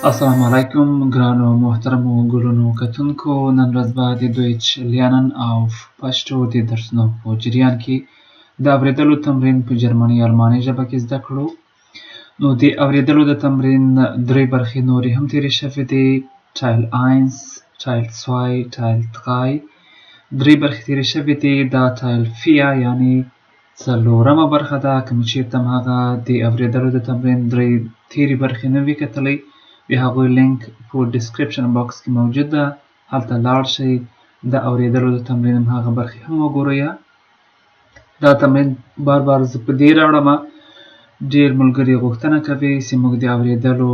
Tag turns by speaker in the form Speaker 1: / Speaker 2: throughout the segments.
Speaker 1: السلام علیکم ګرانو محترمو ګلونو کتونکو نن ورځ به د دویچ لرنن او پښتو د درسونو په جریان کې د اوریدلو تمرین په جرمني الماني ژبه کې زده کړو. نو د اوریدلو د تمرین درې برخې نورې هم تیرې شوې دي: ټایل 1 ټایل 2 ټایل 3. درې برخې تیرې شوې دي. دا ټایل 4 یعنی څلورمه برخه ده. کوم چیرته هم هغه د اوریدلو د تمرین درې تیرې برخې نه وي کتلی، د هغوی لینک په ډسکریپشن باکس کې موجود ده، هلته لاړ شئ، د اوریدلو د تمرین هم هغه برخې هم وګورئ. دا تمرین بار بار زه په دې راوړم، ډېر ملګري غوښتنه کوي چې موږ د اوریدلو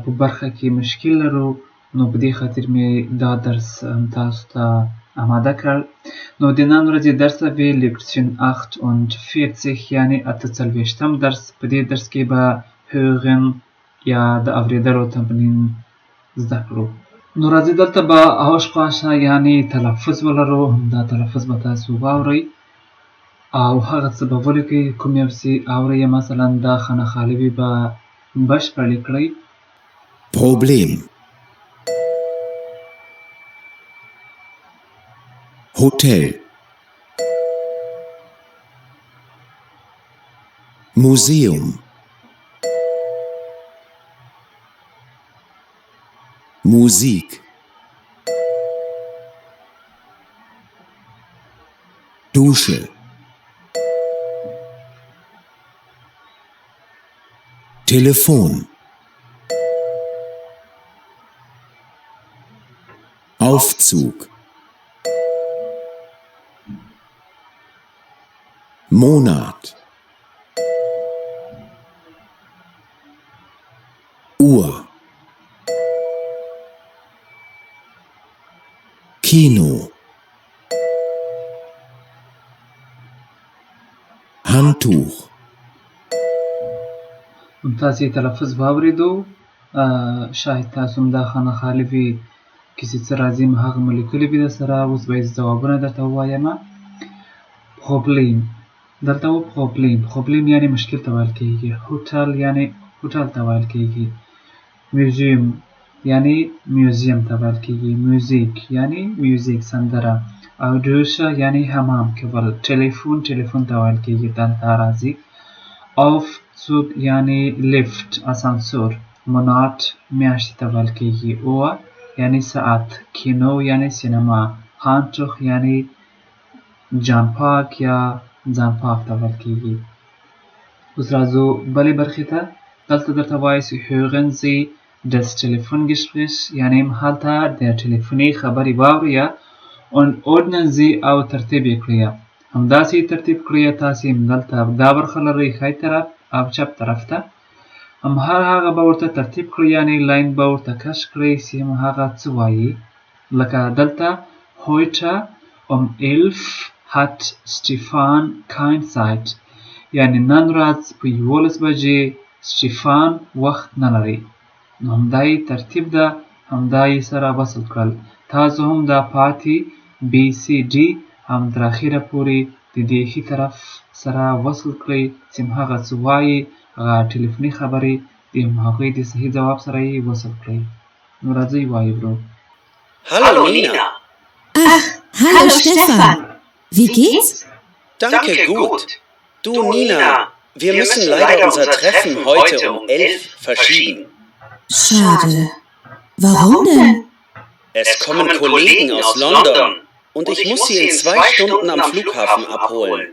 Speaker 1: په برخه کې مشکل لرو، نو په دې خاطر مې دا درس تاسو ته آماده کړ. نو د نن ورځې درس وی لیکسیون 48 یعنی 48م درس. په دې درس کې به hören یا د اوریدلو تمرین زده کړو. نو راځئ دلته به aussprache یعنی تلفظ ولرو، دا تلفظ به تاسو واورئ او هغه څه به ولیکئ کوم یو چې اورئ. مثلا دا خانه خالي به بشپړ کړئ.
Speaker 2: Problem. Hotel. Museum. Musik. Dusche. Telefon. Aufzug. Monat. Uhr. Kino. Handtuch.
Speaker 1: تاسې تلفظ واورېدو، شاید تاسو هم دا خانه خالي وي، کیسې څه راځي هغه مو لیکلي وي درسره. اوس به یې ځوابونه درته ووایم. پروبلیم، دلته و پروبلیم یعنی مشکل ته ویل کېږي. هوټل یعنی هوټل ته ویل کېږي. میوزیم یعنی میوزیم ته ویل کېږي. میوزیک یعنی میوزیک سندره. او دوشه یعنی حمام کول. ټلیفون ته ویل کېږي، دلته راځي. aufzug یعنی لیفت اسانسور. منات میاشتې ته ویل کېږي. اوه یعنی ساعت. کینو یعنی سینما. هانتوخ یعنی جان پاک یا ځان پاک ته ویل کېږي. اوس راځو بلې برخې ته. دلته درته وایي چې hören Sie das Telefongespräch یعنی هلته د ټلیفوني خبرې واورئ und ordnen Sie او ترتیب یې کړئ. همداسې ترتیب کړئ. تاسې دلته دا برخه لرئ ښی طرف او چپ طرف ته. هر هغه به ورته ترتیب کړئ، یعنی لاین به ورته کش کړئ چې هغه څه وایي. لکه دلته heute 11 hat Stefan kein Zeit یعنی نن ورځ په 11 بجې سټیفان وخت نه لري. نو همدا یې ترتیب ده، همدا یې سره وصل کړل. تاسو هم دا پاتې بی سی ډي هم تر اخره پورې د دې ښي طرف سره وصل کړئ چې هغه څه وایي، هغه ټلیفوني خبرې د هغوی د صحیح ځواب سره یې وصل کړئ. نو راځئ وایو.
Speaker 3: Hallo Nina.
Speaker 4: Ach, hallo Stefan. Wie geht's?
Speaker 3: Danke, gut. Du Nina, wir müssen leider unser Treffen heute um 11 verschieben.
Speaker 4: Schade. Warum denn?
Speaker 3: Es kommen Kollegen aus London und ich muss sie in 2 Stunden am Flughafen abholen,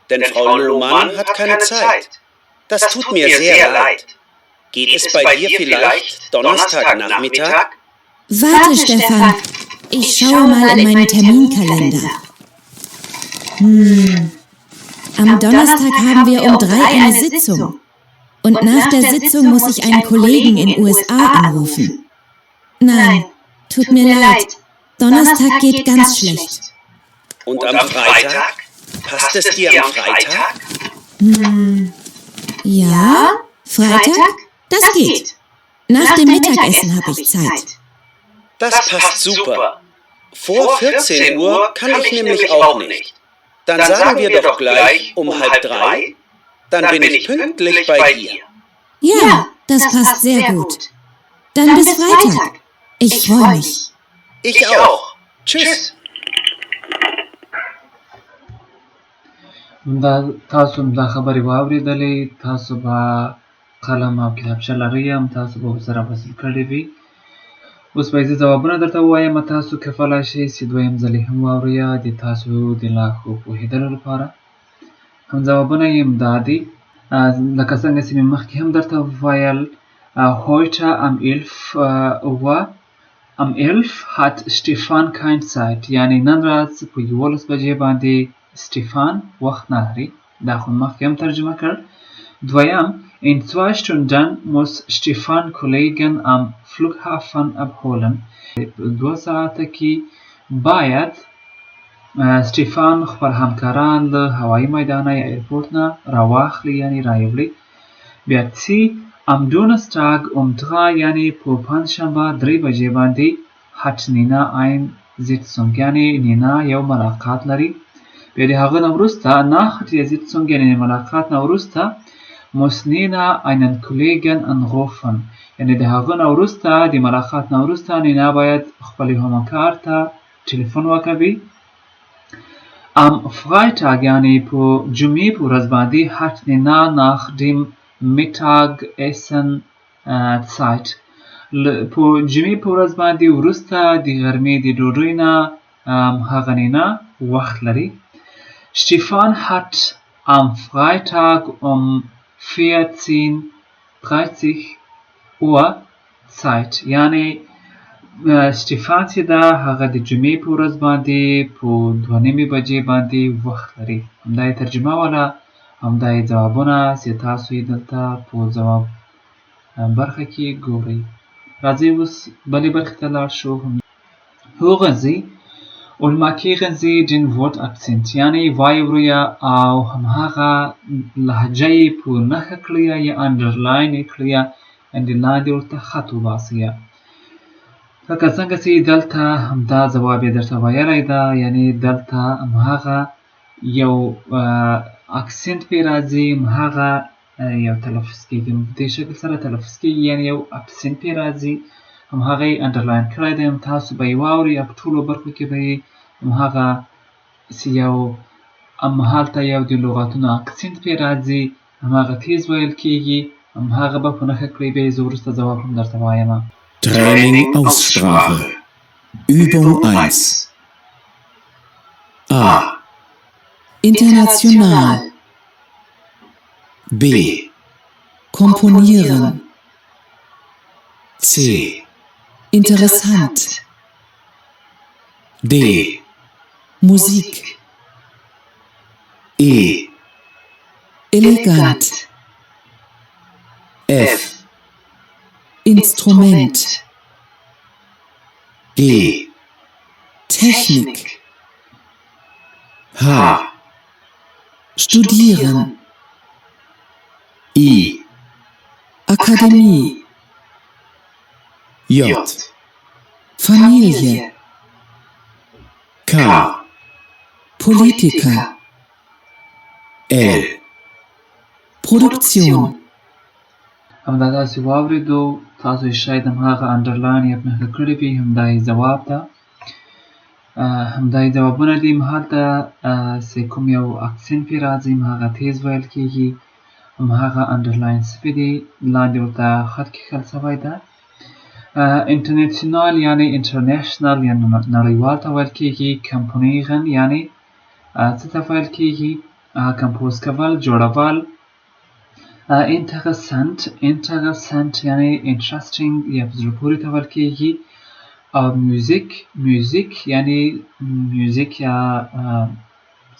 Speaker 3: denn Frau Lohmann hat keine Zeit. Das tut mir sehr leid. Geht es bei dir vielleicht Donnerstagnachmittag?
Speaker 4: Warte, Stefan. Ich schaue mal in meinen Terminkalender. Am Donnerstag haben wir um 3 eine Sitzung. Und nach der Sitzung muss ich einen Kollegen in USA anrufen. Nein, tut mir leid. Donnerstag geht ganz schlecht.
Speaker 3: Und am Freitag? Passt es dir am Freitag?
Speaker 4: Ja, Freitag? Das geht. Nach dem Mittagessen habe ich Zeit.
Speaker 3: Das passt super. Vor 14 Uhr kann ich nämlich auch nicht. Dann sagen wir doch gleich um 2:30. Dann bin ich pünktlich bei dir.
Speaker 4: Ja, das passt sehr gut. Dann bis Freitag. Ich freue mich.
Speaker 3: Ich auch. Tschüss.
Speaker 1: دا تاسو دا خبرې واورېدلې. تاسو به قلم او کتابچه لرئ، تاسو به ورسره فصل کړي وي. اوس به زه ځوابونه درته ووایم، تاسو کولای شئ چې دویم ځل یې هم واورئ د تاسو د لا ښه پوهېدلو لپاره. هم ځوابونه یې دا دي لکه څنګه چې مې مخکې هم درته وویل. Heute am 11 hat Stefan kein Zeit. یعنې نن ورځ په 11 بجې باندې Stefan وخت نه لري. دا خو مخکې هم ترجمه کړ. دویم In 2 Stunden muss Stefan Kollegen am Flughafen abholen. 2 ساعته کې باید Stefan خپل همکاران له هوایي میدانه یا ایرپورټ نه راواخلي یعنې رایوړي. بیا C Am Donnerstag um 3 یعنې په پنجشنبه 3 بجې باندې hat Nina ein Sitzung یعنې نینا یو ملاقات لري. بیا د هغه نه وروسته nach der Sitzung یعنې ملاقات نه وروسته muss Nina einen Kollegen anrufen یعنې د هغه نه وروسته د ملاقات نه وروسته نینا باید خپل همکار ته ټلیفون وکړي. Am Freitag یعنې په جمعې په ورځ باندې hat Nina nach dem Mittagessen Zeit په جمعې په ورځ باندې وروسته د غرمې د ډوډۍ نه هغه نینا وخت لري. Stefan hat am Freitag um 14:30 Uhr Zeit یعنې Stefan چې دا هغه د جمعې په ورځ باندې په 2:30 بجې باندې وخت لري. همدا یې ترجمه وله، همدا یې ځوابونه چې تاسو یې دلته په ځواب برخه کې ګورئ. راځئ اوس بلې برخې ته لاړ شو. Hören Sie und markieren Sie den Wortakzent یعنې واورئ او همهغه لهجه یې په نښه کړئ یا انډرلاین یې کړئ، یعنې لاندې ورته خط وباسئ. لکه څنګه چې دلته همدا ځواب یې درته ویلی ده، یعنې دلته همهغه یو اکسنت پې راځي، همهغه یو تلفظ کېږي، په دې شکل سره تلفظ کېږي، یعنې یو اکسنت پې راځي، همهغه یې انډرلاین کړی دی. تاسو به یې واورئ او په ټولو برخو کې به یې همهغه چې یو همهلته یو د لغاتونو اکسنت پې راځي، همهغه تیز ویل کېږي، همهغه به په نښه کړئ. بیا یې زه وروسته ځواب هم درته وایم.
Speaker 2: Training Aussprache. Übung 1. A.
Speaker 4: International.
Speaker 2: B.
Speaker 4: Komponieren.
Speaker 2: C.
Speaker 4: Interessant.
Speaker 2: D.
Speaker 4: Musik.
Speaker 2: E.
Speaker 4: Elegant.
Speaker 2: F.
Speaker 4: Instrument.
Speaker 2: G.
Speaker 4: Technik.
Speaker 2: H.
Speaker 4: Studieren.
Speaker 2: I.
Speaker 4: Akademie.
Speaker 2: J.
Speaker 4: Familie.
Speaker 2: K.
Speaker 4: Politiker.
Speaker 2: L.
Speaker 4: Produktion.
Speaker 1: همدا تاسو واورېدو، تاسو یې شاید همهغه انډرلاین یا نښه کړې وي. همدا یې ځواب ده، همدا یې ځوابونه دي. همهلته چې کوم یو اکسنت پې راځي، همهغه تیز ویل کېږي، همهغه انډرلاین سوي دي، لاندې ورته خط کښل سوی ده. انټرنیشنال یعنې انټرنیشنل یعنې نړیوال ته ویل کېږي. کمپونیغن یعنې څه ته ویل کېږي؟ کمپوز کول، جوړول. Interessant یعنې interesting یا په زړه پورې ته ویل کېږي. او میوزیک یعنې میوزیک یا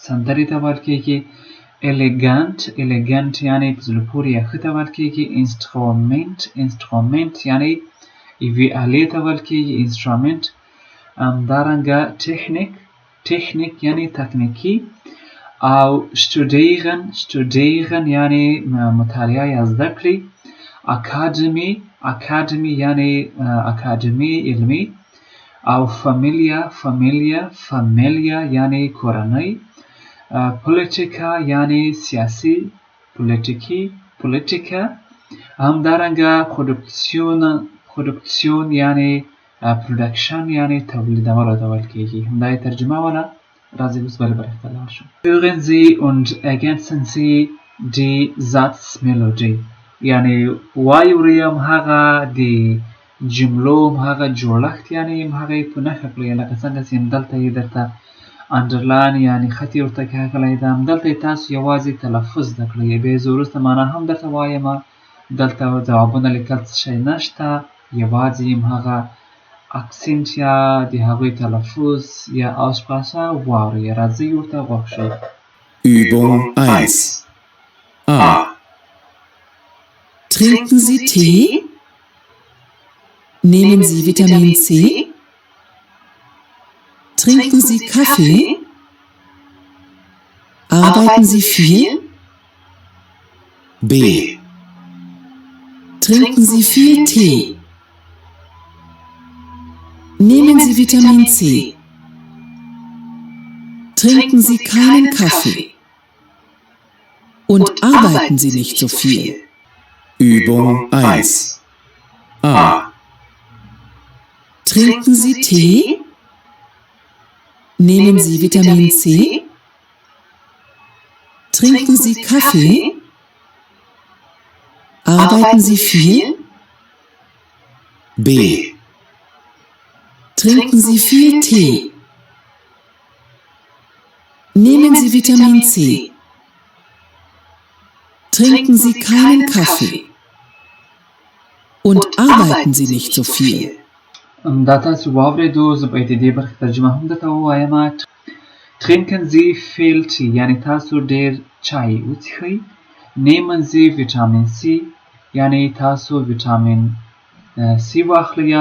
Speaker 1: سندرې ته ویل کېږي. elegant یعنې په زړه پورې یا ښه ته ویل کېږي. instrument یعنې یوې آلې ته ویل کېږي instrument. همدارنګه technik یعنې تکنیکي. او studieren یعنې مطالعه یا زده کړې. academy یعنې اکاډمي علمي. او familia یعنې کورنۍ. politica یعنې سیاسي، politica. همدارنګه پرودکسیون یعنی پرودکشن یعنی تولیدولو ته ویل کیږي. همدا یې ترجمه وله. راځئ اوس بلې برخې ته لاړ شو. Hören Sie und ergänzen Sie die Satzmelodie. یعنی واورئ هغه د جملو هغه جوړښت یعنی هغه یې په نښه کړئ لکه څنګه چې همدلته یې درته انډرلاین یعنی خط یې ورته کښلی ده. همدلته یې تاسو یوازې تلفظ زده کړئ. بیا زه وروسته معنا هم درته وایم. دلته ځوابونه لیکل څه شی نشته، یوازې هغه اکسنټ یا د هغوی تلفظ یا Aussprache واورئ. راځئ ورته غوږ شئ.
Speaker 2: Übung 1. A.
Speaker 5: Trinken Sie Tee? Nehmen Sie Vitamin C? Trinken Sie Kaffee? Arbeiten Sie viel?
Speaker 2: B.
Speaker 5: Trinken Sie viel Tee? Nehmen Sie Vitamin C? Trinken Sie keinen Kaffee? Und arbeiten Sie nicht so viel?
Speaker 2: Übung 1. A.
Speaker 5: Trinken Sie Tee? Nehmen Sie Vitamin C? Trinken Sie Kaffee? Arbeiten Sie viel?
Speaker 2: B.
Speaker 5: Trinken Sie viel Tee? Nehmen Sie Vitamin C? Trinken Sie keinen Kaffee? Und arbeiten Sie nicht so viel?
Speaker 1: دا تاسو واورئدو. زه باید د دې برخې ترجمه هم درته ووایم. Trinken Sie viel Tee یعنی تاسو ډېر چای وڅښئ. Nehmen Sie Vitamin C یعنی تاسو ویټامین C واخلئ.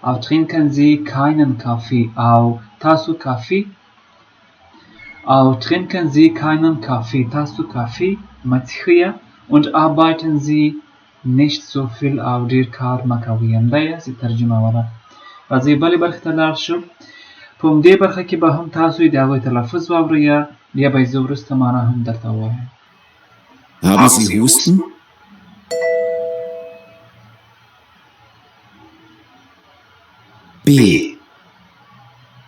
Speaker 1: او trinken Sie keinen Kaffee او تاسو کافي او trinken Sie keinen Kaffee تاسو کافي مه څښئ. Und arbeiten Sie nicht so viel او ډېر کار مه کوئ. همدا یې چې ترجمه وله. راځئ بلې برخې ته لاړ شو. په همدې برخه کې به هم تاسو د هغوی تلفظ واورئ. بیا به یې زه وروسته معنا هم درته ووایم.
Speaker 2: Haben Sie Husten? B.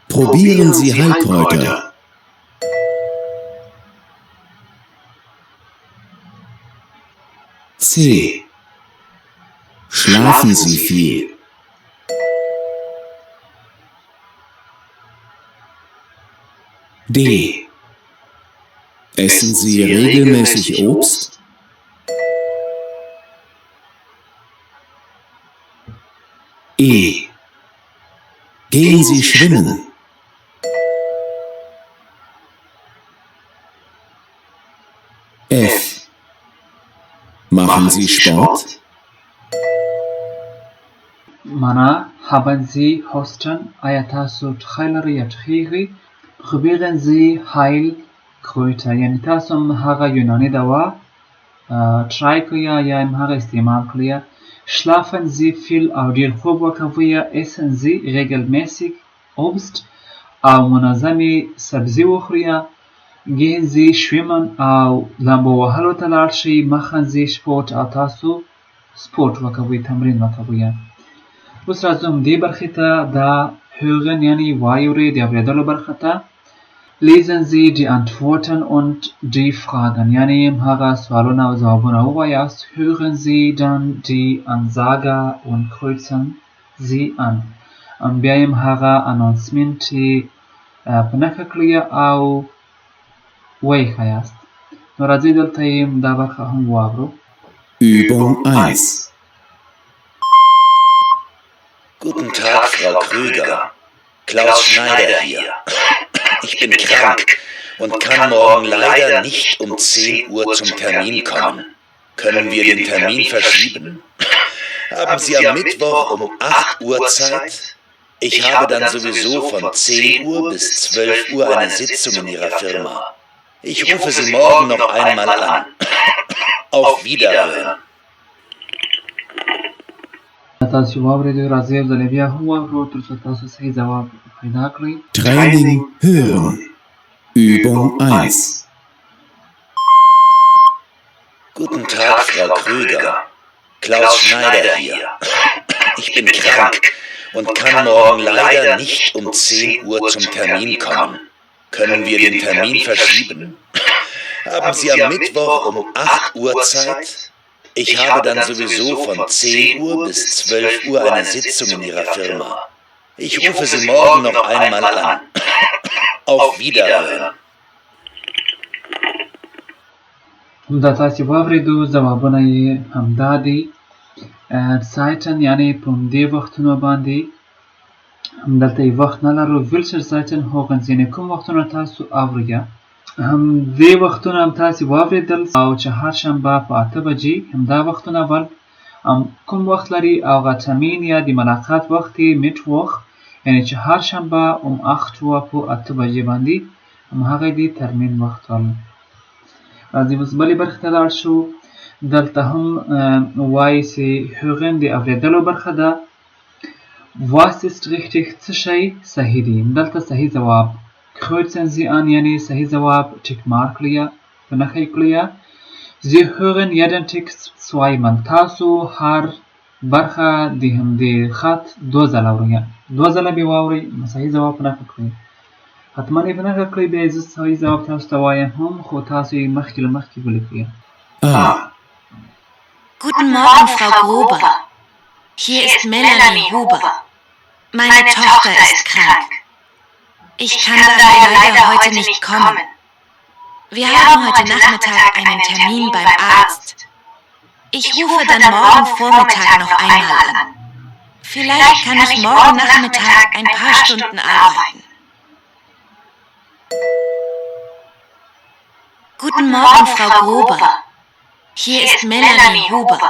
Speaker 2: Probieren Sie Heilkräuter. C. Schlafen Sie viel. D. Essen Sie regelmäßig Obst? E. Gehen Sie schwimmen? F. Machen Sie Sport?
Speaker 1: معنا haben Sie Husten آیا تاسو ټخی لرئ یا ټخیږئ. Probieren Sie Heilkräuter یعنی تاسو هم هغه یوناني دوا ټرای کړئ یا هم هغه استعمال کړئ. Schlafen Sie viel او ډېر خوب وکوئ. Essen Sie regelmäßig Obst او منظمې سبزي وخورئ. Gehen Sie schwimmen او لامبو وهلو ته لاړ شئ. Machen Sie Sport او تاسو سپورټ وکوئ، تمرین وکوئ. اوس راځو همدې برخې ته. دا hören یعنی واورئ د اورېدلو برخه ته. Lesen Sie die Antworten und die Fragen یعنی هغه سوالونه او ځوابونه ووایاست. Hören Sie dann die Ansage und kreuzen Sie an. بیا هم هغه اناونسمنت په نښه کړئ او ویې ښایاست. نو راځئ دلته یې دا برخه هم واورو.
Speaker 2: Übung 1.
Speaker 3: Guten Tag, Frau Krüger. Klaus Schneider hier. Ich bin krank und kann morgen leider nicht um 10 Uhr zum Termin kommen. Können wir den Termin verschieben? Haben Sie am Mittwoch um 8 Uhr Zeit? Ich habe dann sowieso von 10 Uhr bis 12 Uhr eine Sitzung in Ihrer Firma. Ich rufe Sie morgen noch einmal an. Auf Wiederhören.
Speaker 1: تاسو واورئ. راځئ یو ځل بیا هم واورو تر څو تاسو صحیح ځواب پیدا کړئ.
Speaker 2: Training hören. Übung 1.
Speaker 3: Guten Tag, Frau Krüger. Klaus Schneider hier. ich bin krank und kann morgen leider nicht um 10 Uhr zum Termin kommen. Können wir den Termin verschieben? Haben Sie am Mittwoch um 8 Uhr Zeit? Ich habe dann sowieso von 10 Uhr bis 12 Uhr eine Sitzung in Ihrer Firma. Ich rufe Sie morgen noch einmal an. Auf Wiederhören.
Speaker 1: همدا تاسې واورېدو ځوابونه یې همدا دي سایټن یعنې په همدې وختونو باندې همدلته یې وخت نه لرو ویلچر سایټن هوګنز یعنې کوم وختونه تاسو اورئ همدې وختونه هم تاسې واورېدل او چې هرشنبه په 8 بجې همدا وختونه ول کوم وخت لري او هغه ترمین یا د ملاقات وخت یې میټوخ یعنې چې هرشنبه 8 Uhr په 8 بجې باندې همهغه دی ترمین وخت ول راځئ اوس بلې برخې ته لاړ شو دلته هم وایي چې hören د اورېدلو برخه ده was ist richtig څه شی صحیح دي دلته صحیح ځواب kreuzen Sie an یعنې صحیح ځواب ټیک مارک کړئ په نښه یې کړئ Sie hören jeden Text zweimal تاسو هر برخه د همدې خط 2 ځله اورئ 2 ځله به واورئ صحیح ځواب په نښه کړئ حتما یې په نښه کړئ بیا زه صحیح ځواب تاسو ته وایم هم خو تاسو یې مخکې له مخکې ولیکئ
Speaker 4: Guten Morgen, Frau Gruber. Hier ist Melanie Huber. Meine Tochter ist krank. Ich kann daher leider heute nicht kommen. Wir haben heute Nachmittag einen Termin beim Arzt. Ich rufe dann morgen Vormittag noch einmal an. Vielleicht kann ich morgen Nachmittag ein paar Stunden arbeiten. Guten Morgen, Frau Gruber. Hier ist Melanie Huber.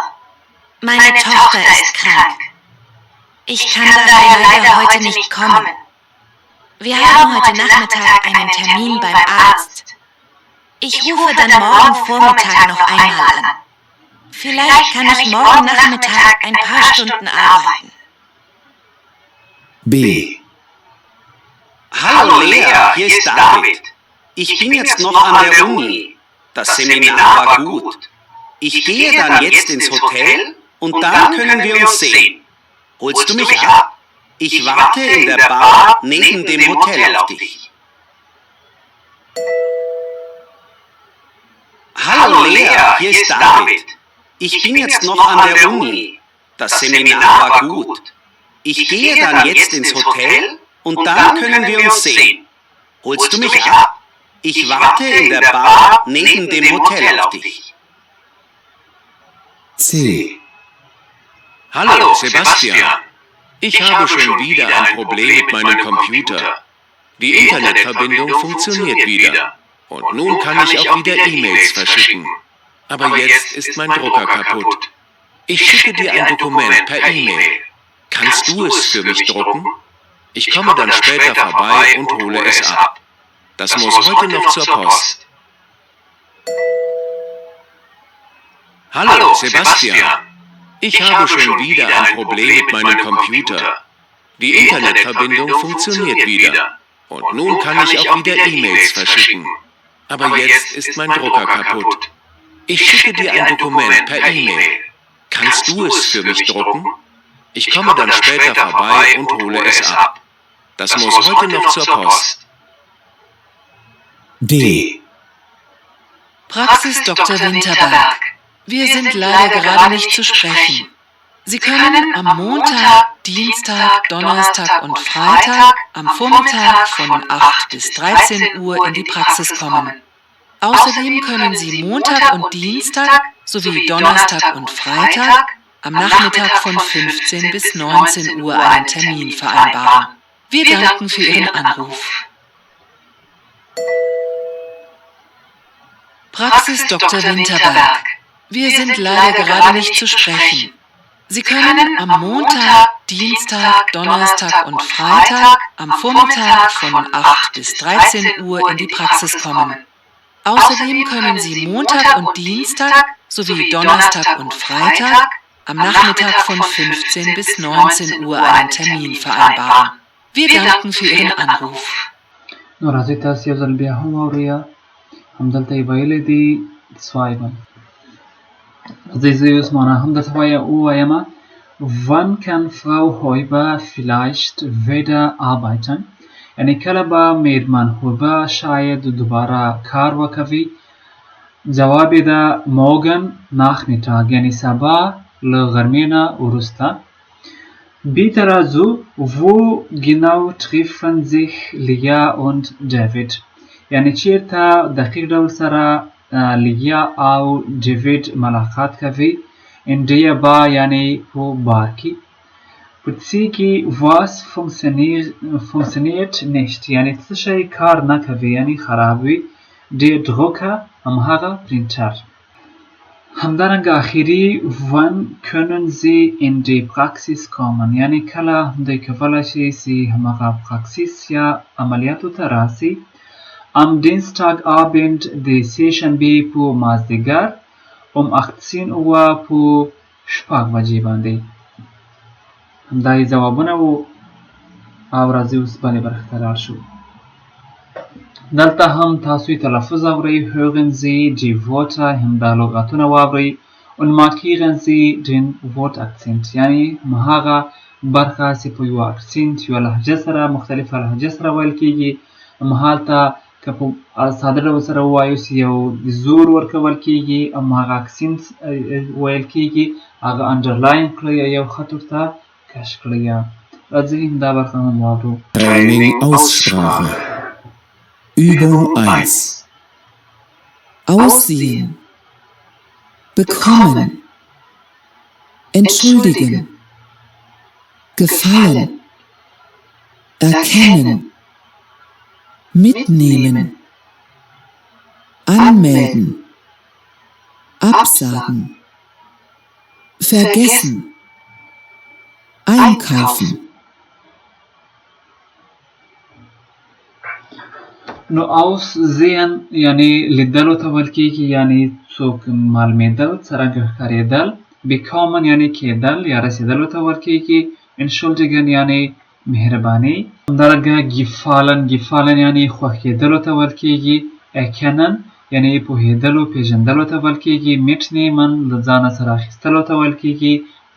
Speaker 4: Meine Tochter ist krank. Ich kann daher leider heute nicht kommen. Wir haben heute Nachmittag einen Termin beim Arzt. Ich rufe dann morgen Vormittag noch einmal an. Vielleicht kann ich morgen Nachmittag ein paar Stunden arbeiten.
Speaker 2: B.
Speaker 3: Hallo Lea, hier ist David. Ich bin jetzt noch an der Uni. Das Seminar war gut. Ich gehe dann jetzt ins Hotel und dann können wir uns sehen. Holst du mich ab? Ich warte in der Bar neben dem Hotel auf dich. Hallo Lea, hier ist David. Ich bin jetzt noch an der Uni. Das Seminar war gut. Ich gehe dann jetzt ins Hotel und dann können wir uns sehen. Holst du mich ab? Ich warte in der Bar neben dem Hotel auf dich.
Speaker 2: C.
Speaker 6: Hallo, Sebastian. Ich habe schon wieder ein Problem mit meinem Computer. Die Internetverbindung funktioniert wieder. Und nun kann ich auch wieder E-Mails verschicken. Aber jetzt ist mein Drucker kaputt. Ich schicke dir ein Dokument per E-Mail. Kannst du es für mich drucken? Ich komme dann später vorbei und hole es ab. Das muss heute noch zur Post. Hallo, Sebastian. Ich habe schon wieder ein Problem mit meinem Computer. Die Internetverbindung funktioniert wieder. Und nun kann ich auch wieder E-Mails verschicken. Aber jetzt ist mein Drucker kaputt. Ich schicke dir ein Dokument per E-Mail. Kannst du es für mich drucken? Ich komme dann später vorbei und hole es ab. Das muss heute noch zur Post.
Speaker 2: D.
Speaker 5: Praxis Dr. Winterberg. Wir sind leider gerade nicht zu sprechen. Sie können am Montag, Dienstag, Donnerstag und Freitag am Vormittag von 8 bis 13 Uhr in die Praxis kommen. Außerdem können Sie Montag und Dienstag sowie Donnerstag und Freitag am Nachmittag von 15 bis 19 Uhr einen Termin vereinbaren. Wir danken für Ihren Anruf. Praxis Dr. Winterberg. Wir sind leider gerade nicht zu sprechen. Sie können am Montag, Dienstag, Donnerstag und Freitag am Vormittag von 8 bis 13 Uhr in die Praxis kommen. Außerdem können Sie Montag und Dienstag sowie Donnerstag und Freitag am Nachmittag von 15 bis 19 Uhr einen Termin vereinbaren. Wir danken für Ihren Anruf.
Speaker 1: نو راځئ تاسې یو ځل بیا هم واورئ همدلته یې ویلي دي zweimal راځئ زه یې اوس معنا هم درته ووایم wann kann Frau Heuber vielleicht wieder arbeiten یعنی کله به میرمن هوبه شاید دوباره کار وکوي جواب یې ده morgen Nachmittag یعنی سبا له غرمې نه وروسته Bitte also, wo genau treffen sich Lia und David? یعنی چیرته دقیق ډول سره لیا او دیوید ملاقات کوي in der Bar یعنی په بار کې په څه کې was funktioniert nicht یعنی څه شی کار نه کوي یعنی خراب وي der Drucker همهغه پرینټر همدارنګه آخري wann können Sie in die Praxis kommen یعنی کله دوی کولی شي چې همهغه پراکسیس یا عملیاتو ته راسي am Dienstagabend د سهشنبې په مازدیګر 18 Uhr په 6 بجې باندې همدا یې ځوابونه وو او راځئ اوس بلې برخې ته لاړ شو دلته هم تاسو تلفظ اورئ hören Sie die Worte همدا لغتونه واورئ und markieren Sie den Wortakzent یعنی همهغه برخه چې په یو اکسنټ یوه لهجه سره مختلفه لهجه سره ویل کیږي همهلته که په ساده ډول سره ووایو چې یو زور ورکول کیږي همهغه اکسنټ ویل کیږي هغه انډرلاین کړئ یو خط ورته کش کړئ راځئ دا برخه هم واورو
Speaker 2: Training Aussprache. Übung 1.
Speaker 5: Aussehen, bekommen, entschuldigen, gefallen, erkennen, mitnehmen, anmelden, absagen, vergessen, einkaufen.
Speaker 1: نو aussehen یعنی لیدلو ته ویل کیږي یعنی څوک معلومېدل څرنګه ښکارېدل bekommen یعنی کېدل یا رسېدلو ته ویل کیږي entschuldigen یعنی مهرباني همدارنګه gefallen یعنی خوښېدلو ته ویل کیږي erkennen یعنی پوهېدلو پیژندلو ته ویل کیږي mitnehmen له ځانه سره اخیستلو ته ویل کیږي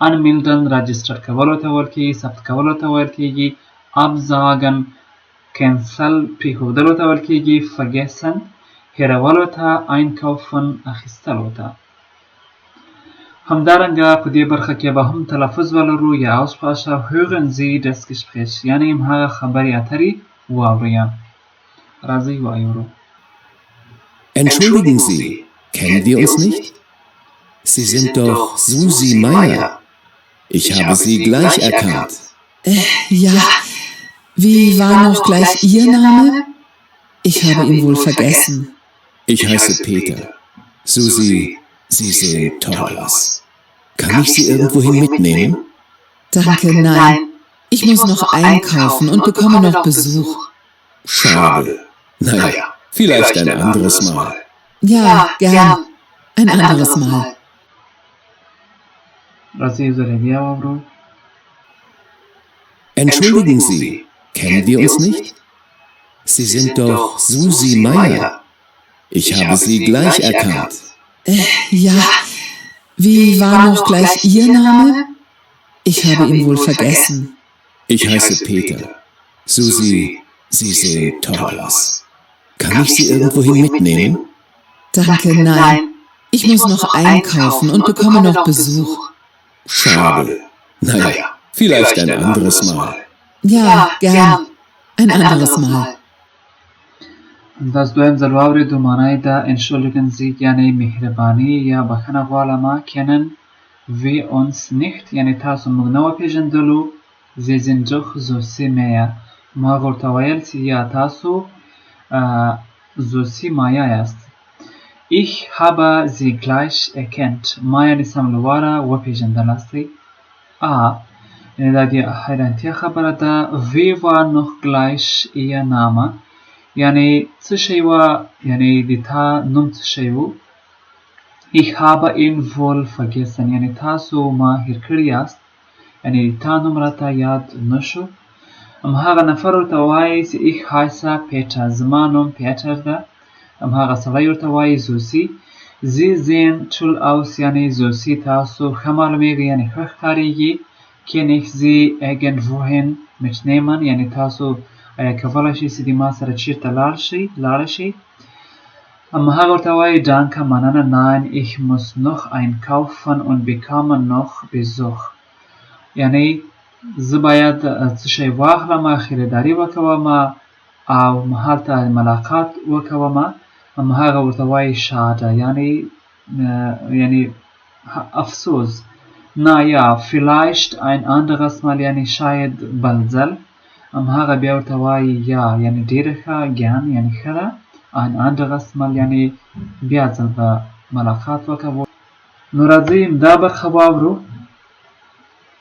Speaker 1: anmelden راجسټر کولو ته ویل کیږي ثبت کولو ته ویل کیږي absagen کینسل پریښودلو ته ویل کیږي vergessen هېرولو ته einkaufen اخیستلو ته همدارنګه په دې برخه کې به هم تلفظ ولرو یا Aussprache hören Sie das Gespräch یعنی همهغه خبرې اترې واورئ راځئ واورو
Speaker 2: Entschuldigen Sie, kennen wir uns nicht? Sie sind doch Susi Meier. Ich habe Sie gleich erkannt.
Speaker 5: Ja, wie war noch gleich Ihr Name? Ich habe ihn wohl vergessen.
Speaker 2: Ich heiße Peter. Susi, Sie sehen toll aus. Kann ich Sie irgendwohin mitnehmen?
Speaker 5: Danke, nein. Ich muss noch einkaufen und bekomme noch Besuch.
Speaker 2: Schade. Naja, vielleicht ein anderes Mal.
Speaker 5: Ja, gern. Ein anderes Mal.
Speaker 1: راځئ یو ځل بیا واورو
Speaker 2: Entschuldigen Sie, kennen wir uns nicht? Sie sind doch Susi Meier. Ich habe Sie gleich erkannt.
Speaker 5: Ja, wie war noch gleich Ihr Name? Ich habe ihn wohl vergessen.
Speaker 2: Ich heiße Peter. Susi, Sie sehen toll aus. Kann ich Sie irgendwohin mitnehmen?
Speaker 5: Danke, nein. Ich muss noch einkaufen und bekomme noch Besuch.
Speaker 2: Schade. Naja, vielleicht ein anderes Mal.
Speaker 5: Ja, gern. Ein anderes Mal.
Speaker 1: دا دویم ځل واورېدو معنی یې ده entschuldigen Sie یعنی مهرباني یا بخښنه غواړمه kennen wir uns nicht یعنی تاسو موږ نه وپېژندلو Sie sind doch Susi Meier ما ورته ویل چې یا تاسو Susi Meier یاست Ich habe Sie gleich erkannt ما یعنی سملواره وپېژندلاستی یعنی دا د حیرانتیا خبره ده wie war noch gleich Ihr Name یعنی څه شی وه یعنی د تا نوم څه شی و Ich habe ihn wohl vergessen یعنی تاسو ما هیر کړي یاست یعنی د تا نوم راته یاد نه شو همهغه نفر ورته وایي چې Ich heiße Peter زما نوم پیټر ده همهغه سړی ورته وایي زوسی Sie sehen toll aus یعنی زوسی تاسو ښه معلومیږي یعنی ښه ښکاریږي kann ich sie irgendwohin mitnehmen یعنی تاسو کولای شئ چې د ما سره چیرته لاړ شئ هغه ورته وایي danke مننه nein ich muss noch einkaufen und bekomme noch Besuch یعنی زه باید څه شی واخلم خریداري وکوم او هلته ملاقات وکوم هغه ورته وایي schade یعنی افسوس na ja vielleicht ein anderes Mal یعنی شاید بل ځل هغه بیا ورته وایي ja یعنی ډېره ښه gern یعنی ښه ده ein anderes Mal یعنی بیا ځل به ملاقات وکوو نو راځئ دا برخه واورو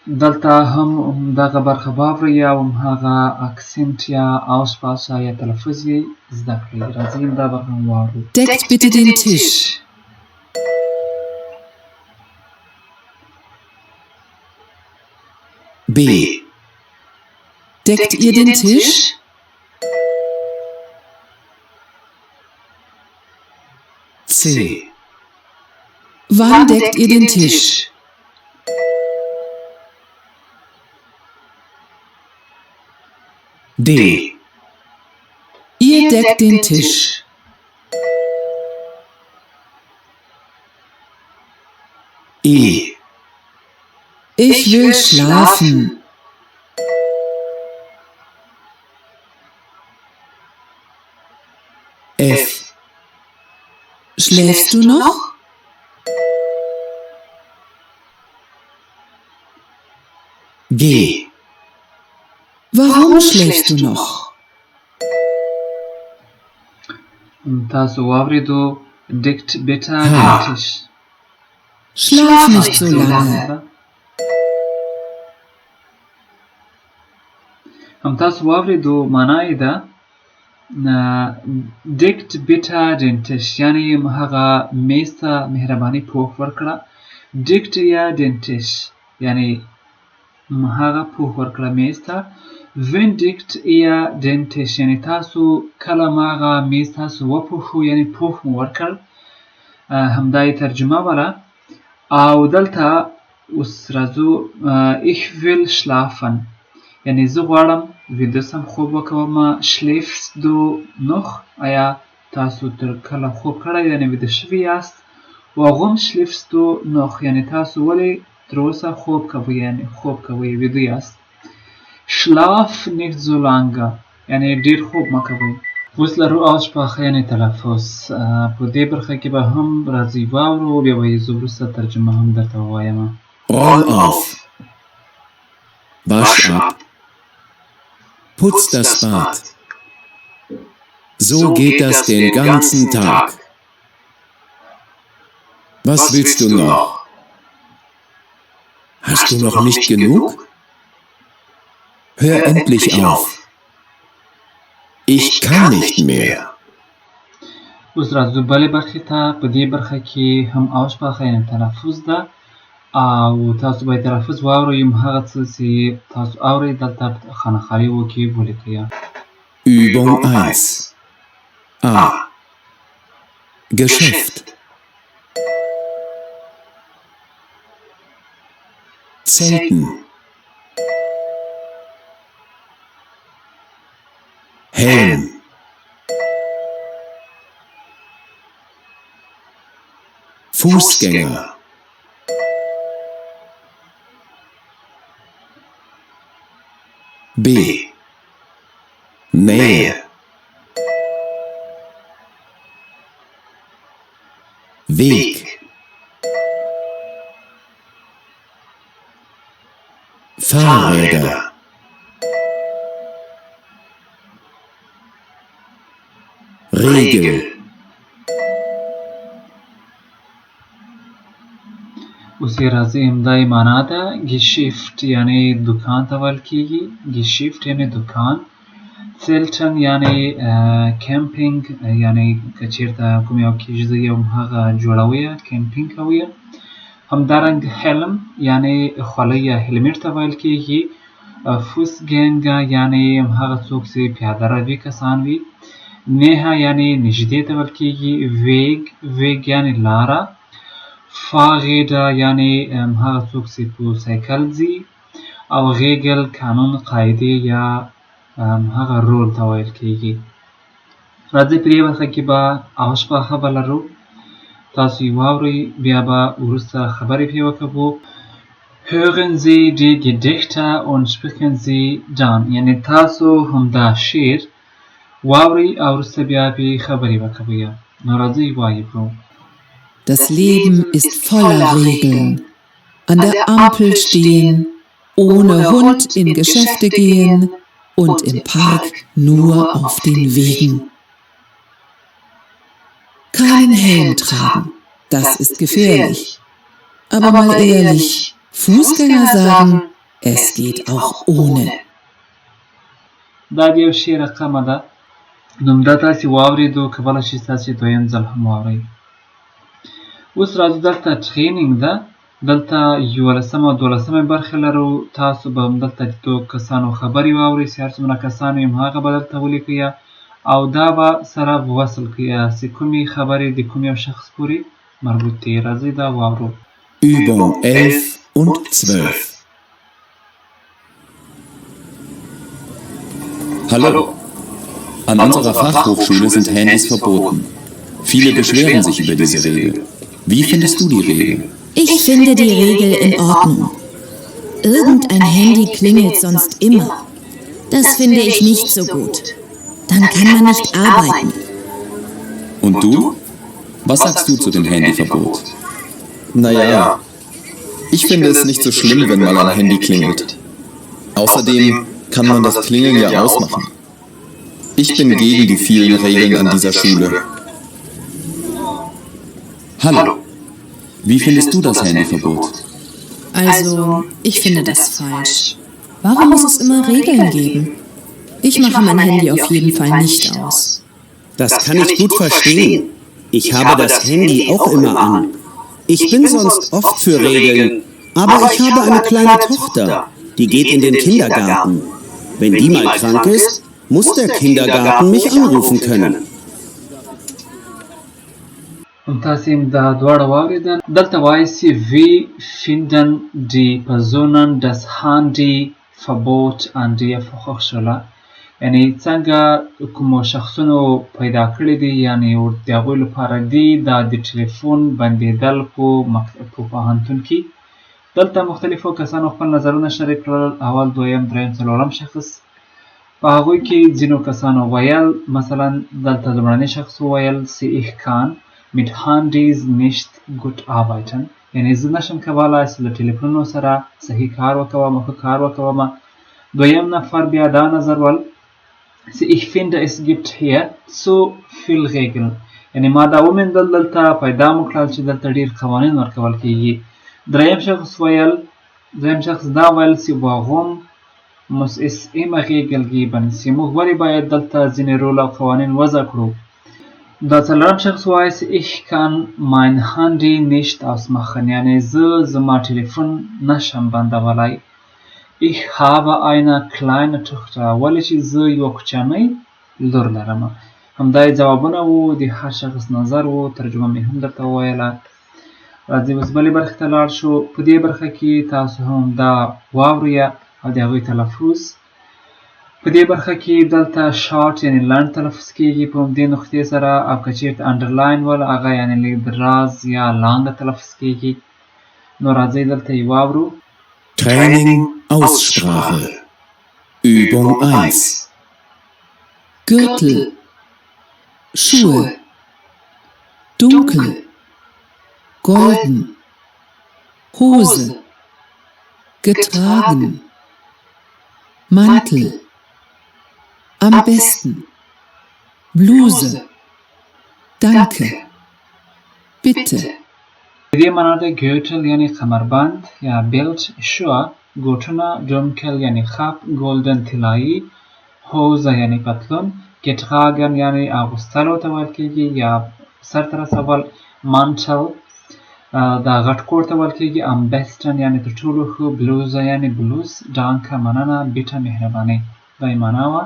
Speaker 1: دلته هم دغه برخه واورئ او هغه اکسنت یا aussprache یا تلفظ یې زده کړئ راځئ دا برخه واورو
Speaker 4: Deckt bitte den Tisch.
Speaker 2: B.
Speaker 4: Deckt ihr den Tisch?
Speaker 2: C.
Speaker 4: Wann deckt ihr den Tisch?
Speaker 2: D.
Speaker 4: Ihr deckt den Tisch.
Speaker 2: E.
Speaker 4: Ich will schlafen.
Speaker 2: F.
Speaker 4: Schläfst du noch?
Speaker 2: G.
Speaker 4: Warum schläfst du noch?
Speaker 1: تاسو واورېدو deckt bitte den Tisch
Speaker 4: Schlaf nicht so lange.
Speaker 1: تاسو واورېدو معنا یې ده deckt bitte den Tisch یعنی هغه میز ته مهرباني پوښ ورکړه deckt یا den Tisch یعنی هغه پوښ ورکړه میز ته wenn deckt ihr den Tisch یعنی تاسو کله هغه میز تاسو وپوښو یعنی پوښ مو ورکړ همدا یې ترجمه وله او دلته اوس راځو ich will schlafen یعنی زه غواړم ویده سم خوب وکوم schläfst du noch آیا تاسو تر کله خوب کړی یعنی ویده شوي یاست warum schläfst du noch یعنی تاسو ولې تر اوسه خوب کوئ یعنی خوب کوئ ویده یاست schlaf nicht so lange یعنی ډیر خوب مه کوئ اوس لرو aussprache یعنی تلفظ په دې برخه کې به هم راځئ واورو بیا به یې زه وروسته ترجمه هم درته ووایم
Speaker 2: Roll auf. Wasch ab. Putz das Bad. So geht das den ganzen Tag. Was willst du noch? Hast du noch nicht genug? Hör endlich auf. Ich kann nicht mehr.
Speaker 1: اوس راځو بلې برخې ته په دې برخه کې هم aussprache یعنی تلفظ ده او تاسو باید تلفظ واورئ هغه څه چې تاسو اورئ دلته خانهخوالي وکړئ ولیکئ
Speaker 2: Übung 1. A. Geschäft. Zelten. Helm. Fußgänger. B. Nähe. Weg. Fahrräder. Regel.
Speaker 1: اوس یې راځي همدا یې معنا ده Geschäft یعنی دکان ته ویل کیږي Geschäft یعنی دکان Zelten یعنی کمپینګ یعنی که چیرته کوم یو کیږدۍ او هغه جوړوئ کمپینګ کوئ همدارنګ helm یعنی خولۍ یا هلمټ ته ویل کیږي Fußgänger یعنی هغه څوک چې پیاده روي کسان وي Nähe یعنی نږدې ته ویل کیږي Weg یعنی لاره Fahrräder یعنی هغه څوک چې په سایکل ځي او غیګل قانون قاعدې یا هغه رول ته ویل کیږي. راځئ په دې برخه کې به هغه شپه خبر لرو، تاسو یې واورئ، بیا به وروسته خبرې پرې وکړو. Hören Sie die Gedichte und sprechen Sie dann. یعنې تاسو همدا شعر واورئ او وروسته بیا پرې خبرې وکړئ. نو راځئ وایې کړو.
Speaker 5: Das Leben ist voller Regeln. An der Ampel stehen, ohne Hund in Geschäfte gehen und im Park nur auf den Wegen. Keinen Helm tragen, das ist gefährlich. Aber mal ehrlich, Fußgänger sagen, es geht auch ohne.
Speaker 1: دا د یو شعر رقمه ده، نو همدا تاسې واورېدو، کولی شئ تاسې دویم ځل هم واورئ. اوس راځو دلته ټرینینګ ده، دلته 11 او 12 برخې لرو. تاسو به همدلته د دوو کسانو خبرې واورئ، چې هر څومره کسان وي هغه به دلته ولیکئ او دا به سره وصل کړئ چې کومې خبرې د کوم یو شخص پورې مربوط دي. راځئ دا واورو.
Speaker 2: Übung 11 und 12. Hallo. An unserer Fachhochschule sind Handys verboten. Viele beschweren sich über diese Regel. Wie findest du die Regel?
Speaker 4: Ich finde die Regel in Ordnung. Irgendein Handy klingelt sonst immer. Das finde ich nicht so gut. Dann kann man nicht arbeiten.
Speaker 2: Und du? Was sagst du zu dem Handyverbot?
Speaker 7: Naja, ich finde es nicht so schlimm, wenn mal ein Handy klingelt. Außerdem kann man das Klingeln ja ausmachen. Ich bin gegen die vielen Regeln an dieser Schule.
Speaker 2: Hallo. Wie findest du das Handyverbot?
Speaker 8: Also, ich finde das falsch. Warum muss es immer Regeln geben? Ich mache mein Handy auf jeden Fall nicht aus.
Speaker 3: Das kann ich gut verstehen. Ich habe das Handy auch immer an. Ich bin sonst oft für Regeln, aber ich habe eine kleine Tochter, die geht in den Kindergarten. Wenn die mal krank ist, muss der Kindergarten mich anrufen können.
Speaker 1: Und تاسې دا دواړه واورېدل. دلته وایي چې wie finden die Personen das Handyverbot an der Fachhochschule. یعنې څنګه کومو شخصونو پیدا کړي دي، یعنې د هغوی لپاره دي دا د ټلیفون بندېدل په پوهنتون کې. دلته مختلفو کسانو خپل نظرونه شریک کړل، اول، دویم، دریم، څلورم شخص. په هغوی کې ځینو کسانو ویل، مثلا دلته لومړنی شخص وویل چې ich kann mit Handys nicht gut arbeiten. یعنې زه نشم کولی چې له ټلیفونونو سره صحیح کار وکوم، ښه کار وکوم. دویم نفر بیا دا نظر ول چې ich finde es gibt hier zu viel Regeln. یعنې ما دا وموندل، دلته پیدا مو کړل چې دلته ډېر قوانین ورکول کېږي. دریم شخص دا ویل چې warum muss es immer Regeln geben. چې موږ ولې باید دلته ځینې رول او قوانین وضع کړو. دا څلورم شخص وایي چې ich kann mein Handy nicht ausmachen. یعنې زه زما ټلیفون نشم بندولی. Ich habe eine kleine Tochter. ولې چې زه یوه کوچنۍ لور لرم. همدا یې ځوابونه وو، د هر شخص نظر وو، ترجمه مې هم درته وویله. راځئ اوس بلې برخې ته لاړ شو. په دې برخه کې تاسو هم دا واورئ او د هغوی تلفظ. په دې برخه کې دلته شارټ یعنې لنډ تلفظ کېږي په همدې نقطې سره، او که چېرته انډرلاین ول هغه یعنې لږ دراز یا لانګه تلفظ کېږي. نو راځئ دلته یې واورو.
Speaker 2: Training Aussprache. Übung 1.
Speaker 5: Gürtel, Schuhe, dunkel, golden, Hose, getragen, Mantel, am besten, Bluse, danke, bitte.
Speaker 1: په دې معنا ده ګوټل یعنې کمربند یا بیلټ، شوه ګوټونه، ډونکل یعنې خپ، ګولدن طلایي، هوزه یعنې پتلون، getragen یعنې اغوستلو ته ویل کېږي یا سرته رسول، مانټل دا غټ کوټ ته ویل کېږي، am besten یعنې تر ټولو ښه، بلوزه یعنې بلوز، danke مننه، bitte مهرباني. دا یې معنا وه.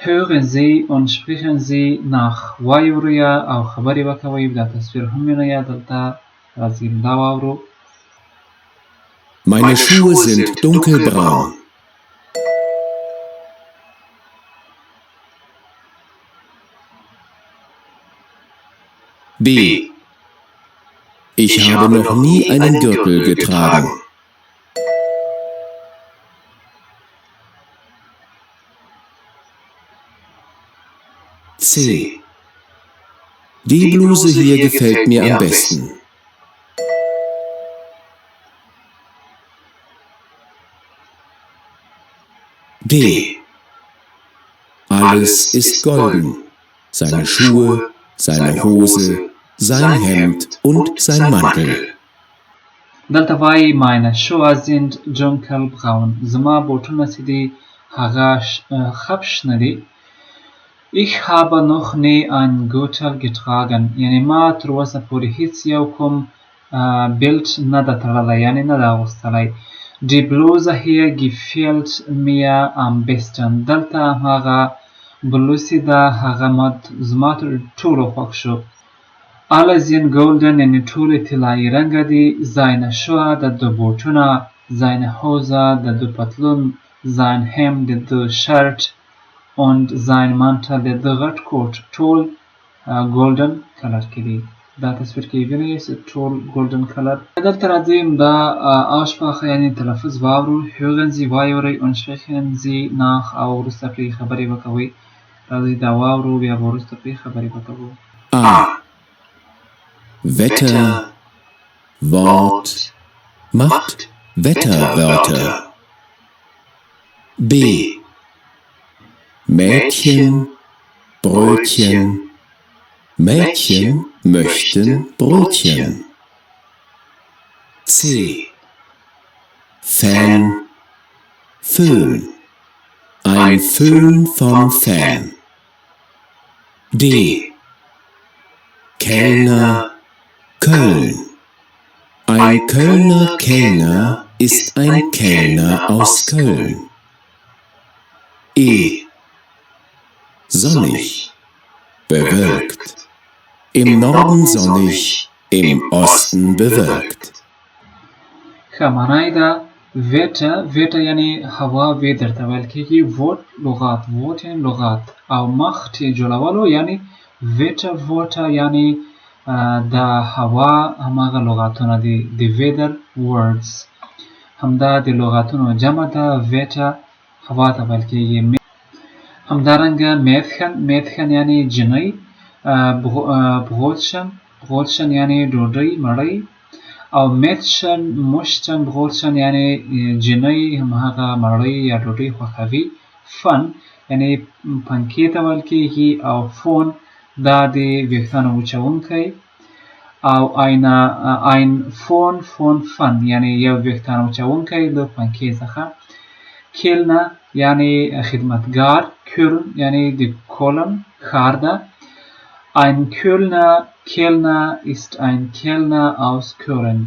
Speaker 1: Hören Sie und sprechen Sie nach. واورئ او خبرې وکوئ. دا تصویر هم وینئ دلته. راځئ دا واورو.
Speaker 2: Meine Schuhe sind dunkelbraun. B. Ich habe noch nie einen Gürtel getragen. C. Die Bluse hier gefällt mir am besten. D. Alles ist golden. Seine Schuhe, seine Hose, sein Hemd und sein Mantel.
Speaker 1: دلته وایي meine Schuhe sind dunkelbraun. زما بوټونه چې دي هغه خپش نه دي. Ich habe noch nie einen Gürtel getragen. یعنی ما تر اوسه پورې هیڅ یو کوم بیلټ نه ده تړلی، یعنی نه ده اغوستلی. Die Bluse hier gefällt mir am besten. دلته هغه بلوسې ده، هغه زما تر ټولو خوښ شو. Alle sind golden، یعنی ټولې طلایي رنګه دي. Seine Schuhe، د ده بوټونه. Seine Hose، د ده پتلون. Sein Hemd، د ده شرټ. Und sein Mantel، د ده غټ کوټ. ټول ګولډن کلر کې دي. دا تصویر کې وینئ ټول ګولډن کلر. دلته راځئ دا Aussprache یعنی تلفظ واورو. hören Sie واورئ und sprechen Sie nach او وروسته پرې خبرې وکوئ. راځئ دا واورو بیا به وروسته پرې خبرې وکوو.
Speaker 2: A. Wetter, Wort, macht Wetterwörter. B. Mädchen, Brötchen. Mädchen möchten Brötchen. C. Fan, Föhn. Ein Föhn vom Fan. D. Kellner, Köln. Ein Kölner Kellner ist ein Kellner aus Köln. E. Sonnig, bewölkt. Im Norden sonnig, im Osten bewölkt.
Speaker 1: ښه معنی ده Wetter یعنی هوا ویدر ته ویل کېږي. ووت لغات، ووت یعنی لغات او مخ چې جوړولو یعنی Wetterwörter یعنی د هوا هماغه لغاتونه دي. د weather words همدا د لغاتونو جمع ده. Wetter هوا ته ویل کېږي. همدارنګه Mädchen یعنی جنۍ. Brotchen یعنی ډوډۍ مړۍ. او Mädchen یعنی جنۍ هماغه مړۍ یا ډوډۍ خوښوي. Fun یعنی پنکې ته ویل کېږي. او phone دا د ویښتانو وچوونکی. او ein phone fun یعنی یو ویښتانو وچوونکی له پنکې څخه. Kellner یعنی خدمتګار. Köln یعنی د کولن ښار ده. Ein Kellner ist ein Kellner aus Köln.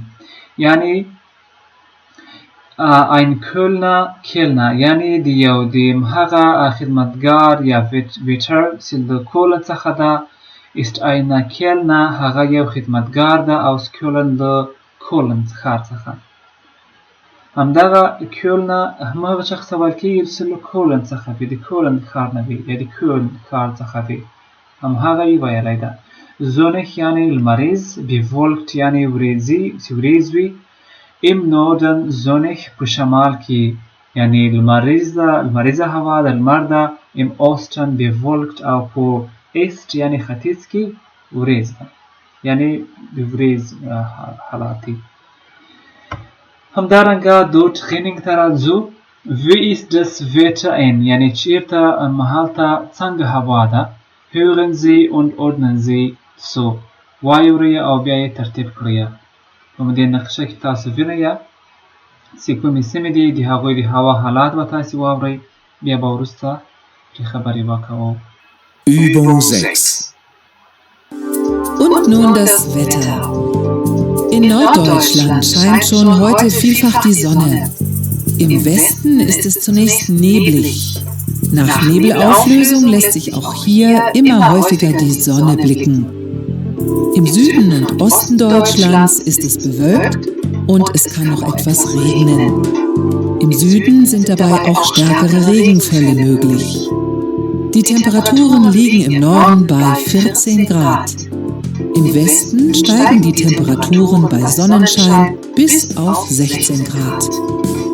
Speaker 1: یعنی ein Kölner Kellner یعنی د یو د هغه خدمتګار یا ویټر چې د کولن څخه ده. ist ein Kellner هغه یو خدمتګار ده. aus Köln د کولن ښار څخه. همدغه Kölner هماغه شخص ته ویل کېږي چې له کولن څخه وي، د کولن ښار نه وي یا د کöln ښار څخه وي. هماغه یې ویلی ده. Sonnig یعنی لمریز. bewölkt یعنی وریځ وي. im Norden sonnig په شمال کې یعنی لمریزه هوا ده، لمر ده. im Osten bewölkt او په est یعنی ختیځ کې وریځ ده، یعنی د وریځ حالات دي. همدارنګه dort Training ته راځو. wie ist das Wetter in یعنی چیرته مهالته څنګه هوا ده. hören Sie und ordnen Sie so واورئ او بیا یې ترتیب کړئ. په دې نقشه کې تاسو وینئ چې کومې سیمې دي، د هغوی د هوا حالات به تاسې واورئ. بیا به وروسته پرې خبرې وکړو.
Speaker 2: Übung 6.
Speaker 8: Und nun das Wetter. In Norddeutschland scheint schon heute vielfach die Sonne. Im Westen ist es zunächst neblig. Nach Nebelauflösung lässt sich auch hier immer häufiger die Sonne blicken. Im Süden und Osten Deutschlands ist es bewölkt und es kann noch etwas regnen. Im Süden sind dabei auch stärkere Regenfälle möglich. Die Temperaturen liegen im Norden bei 14 Grad. Im Westen steigen die Temperaturen bei Sonnenschein bis auf 16 Grad.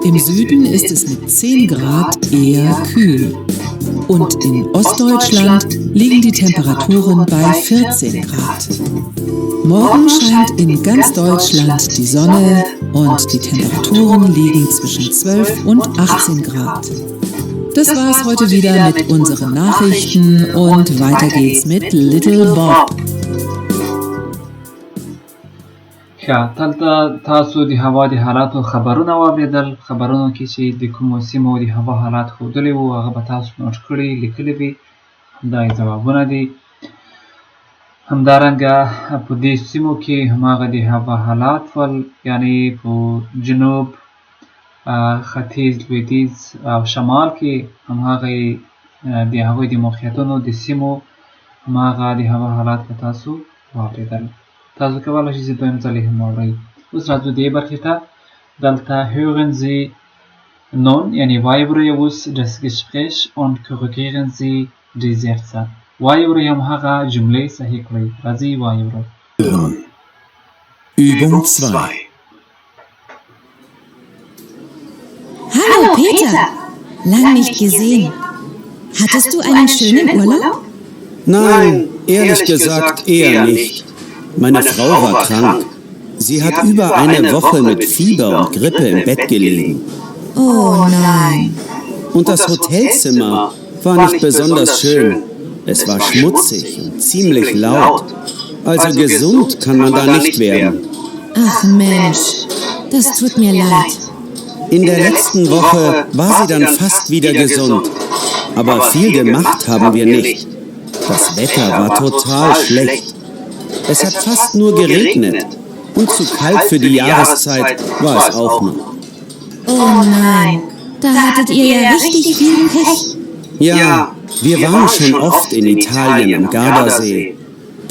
Speaker 8: Im Süden ist es mit 10 Grad eher kühl. Und in Ostdeutschland liegen die Temperaturen bei 14 Grad. Morgen scheint in ganz Deutschland die Sonne und die Temperaturen liegen zwischen 12 und 18 Grad. Das war's heute wieder mit unseren Nachrichten und weiter geht's mit Little Bob.
Speaker 1: ښه دلته تاسو د هوا د حالاتو خبرونه واورېدل. خبرونو کې چې د کومو سیمو د هوا حالات ښودلي وو هغه به تاسو نوټ کړي لیکلي وي. همدا یې ځوابونه دي. همدارنګه په دې سیمو کې هماغه د هوا حالات ول، یعنې په جنوب، ختیځ، لویدیځ او شمال کې هماغه د هغوی د موقعیتونو د سیمو هماغه د هوا حالات به تاسو واورېدل. تاسو کولی شئ چې دویم ځل یې هم واورئ. اوس راځو دې برخې ته. دلته hören Sie nun, یعنې واورئ اوس das Gespräch und korrigieren Sie die Sätze. واورئ هماغه جملې صحیح کړئ. راځئ واورو.
Speaker 2: Übung 2.
Speaker 4: Hallo Peter, lang nicht gesehen. Hattest du einen schönen Urlaub?
Speaker 3: Nein, ehrlich gesagt eher nicht. Meine Frau war krank. Sie hat über eine Woche mit Fieber und Grippe im Bett gelegen.
Speaker 4: Oh nein.
Speaker 3: Und das Hotelzimmer war nicht besonders schön. Es war schmutzig und ziemlich laut. Also gesund kann man da nicht werden.
Speaker 4: Ach Mensch, das tut mir leid.
Speaker 3: In der letzten Woche war sie dann fast wieder gesund. Aber viel gemacht haben wir nicht. Das Wetter war total schlecht. Es hat fast nur geregnet. Und zu kalt für die Jahreszeit war es auch noch.
Speaker 4: Oh nein, da hattet ihr ja richtig viel Pech.
Speaker 3: Ja, wir waren schon oft in Italien am Gardasee.